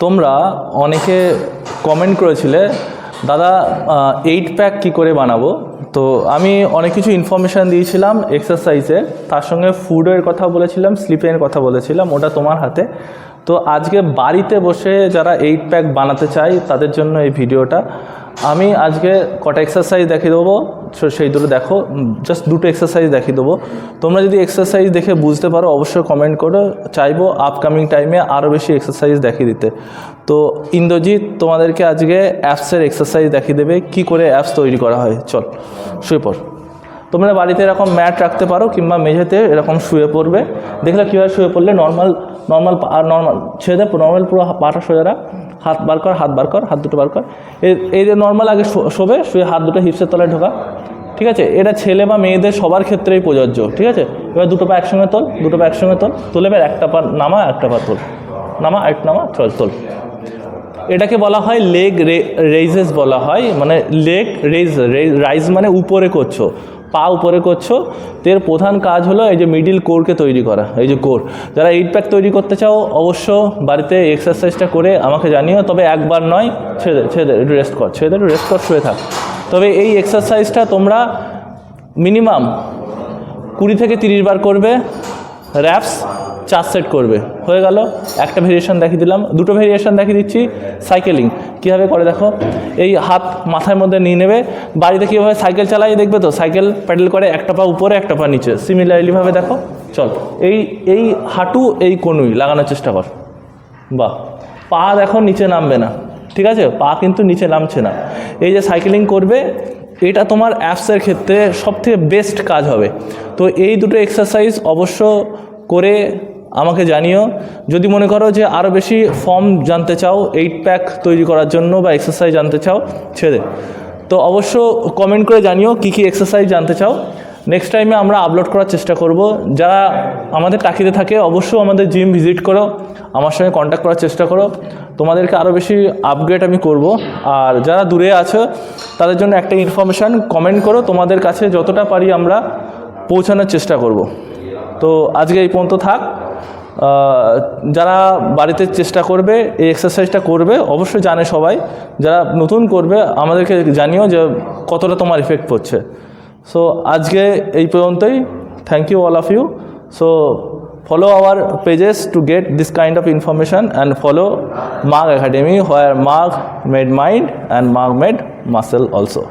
তোমরা অনেকে কমেন্ট করেছিলে দাদা 8 প্যাক কী করে বানাবো। তো আমি অনেক কিছু ইনফরমেশান দিয়েছিলাম এক্সারসাইজের, তার সঙ্গে ফুডের কথা বলেছিলাম, স্লিপের কথা বলেছিলাম, ওটা তোমার হাতে। তো আজকে বাড়িতে বসে যারা 8 প্যাক বানাতে চাই তাদের জন্য এই ভিডিওটা। আমি আজকে কটা এক্সারসাইজ দেখিয়ে দেবো, সেই দুটো দেখো, জাস্ট দুটো এক্সারসাইজ দেখিয়ে দেবো। তোমরা যদি এক্সারসাইজ দেখে বুঝতে পারো অবশ্যই কমেন্ট করো, চাইবো আপকামিং টাইমে আরও বেশি এক্সারসাইজ দেখিয়ে দিতে। তো ইন্দ্রজিৎ তোমাদেরকে আজকে অ্যাপসের এক্সারসাইজ দেখিয়ে দেবে, কি করে অ্যাপস তৈরি করা হয়। চল শুয়ে পড়। তোমরা বাড়িতে এরকম ম্যাট রাখতে পারো কিংবা মেঝেতে এরকম শুয়ে পড়বে। দেখলে কীভাবে শুয়ে পড়লে নর্মাল ছেড়ে দেয়, নর্মাল পুরো পাটা সোজা রাখ, হাত বার কর, হাত দুটো বার কর। এই যে নর্মাল আগে শোবে, শুয়ে হাত দুটো হিপসের তলায় ঢোকা, ঠিক আছে। এটা ছেলে বা মেয়েদের সবার ক্ষেত্রেই প্রযোজ্য, ঠিক আছে। এবার দুটো পা একসঙ্গে তোল, তুলে এবার একটা পা নামা, একটা পা তোল, নামা, এক নামা, তোল। এটাকে বলা হয় লেগ রেইজেস বলা হয়, মানে লেগ রাইজ মানে উপরে করছো, পা উপরে করছো। তো এর প্রধান কাজ হলো এই যে মিডিল কোরকে তৈরি করা, এই যে কোর। যারা 8 প্যাক তৈরি করতে চাও অবশ্য বাড়িতে এক্সারসাইজটা করে আমাকে জানিও, তবে একবার নয়, ছেড়ে একটু রেস্ট কর, শুয়ে থাক। তবে এই এক্সারসাইজটা তোমরা মিনিমাম 20 থেকে 30 বার করবে, র্যাপস 4 সেট করবে, হয়ে গেল। একটা ভেরিয়েশন দেখিয়ে দিলাম, দুটো ভেরিয়েশন দেখিয়ে দিচ্ছি। সাইকেলিং কীভাবে করে দেখো, এই হাত মাথার মধ্যে নিয়ে নেবে, বাড়িতে কীভাবে সাইকেল চালাই দেখবে তো, সাইকেল প্যাডেল করে একটা পা উপরে একটা পা নিচে, সিমিলারলিভাবে দেখো। চল, এই হাঁটু এই কনুই লাগানোর চেষ্টা কর, বাহ। পা দেখো নিচে নামবে না, ঠিক আছে, পা কিন্তু নিচে নামছে না। এই যে সাইকেলিং করবে, এটা তোমার অ্যাপসের ক্ষেত্রে সবথেকে বেস্ট কাজ হবে। তো এই দুটো এক্সারসাইজ অবশ্য করে আমাকে জানিও। যদি মনে করো যে আরও বেশি ফর্ম জানতে চাও 8 প্যাক তৈরি করার জন্য বা এক্সারসাইজ জানতে চাও ছেড়ে, তো অবশ্য কমেন্ট করে জানিও কী এক্সারসাইজ জানতে চাও। নেক্সট টাইমে আমরা আপলোড করার চেষ্টা করব। যারা আমাদের টাকিতে থাকে অবশ্যই আমাদের জিম ভিজিট করো, আমার সঙ্গে কন্ট্যাক্ট করার চেষ্টা করো, তোমাদেরকে আরও বেশি আপগ্রেড আমি করব। আর যারা দূরে আছো তাদের জন্য একটা ইনফরমেশান, কমেন্ট করো, তোমাদের কাছে যতটা পারি আমরা পৌঁছানোর চেষ্টা করব। তো আজকে এই পর্যন্ত থাক। যারা বাড়িতে চেষ্টা করবে এই এক্সারসাইজটা করবে, অবশ্যই জানে সবাই, যারা নতুন করবে আমাদেরকে জানিও যে কতটা তোমার ইফেক্ট পড়ছে। সো আজকে এই পর্যন্তই। Thank you all of you. So follow our pages to get this kind of information and follow Marg Academy, where Marg made mind and Marg made muscle also.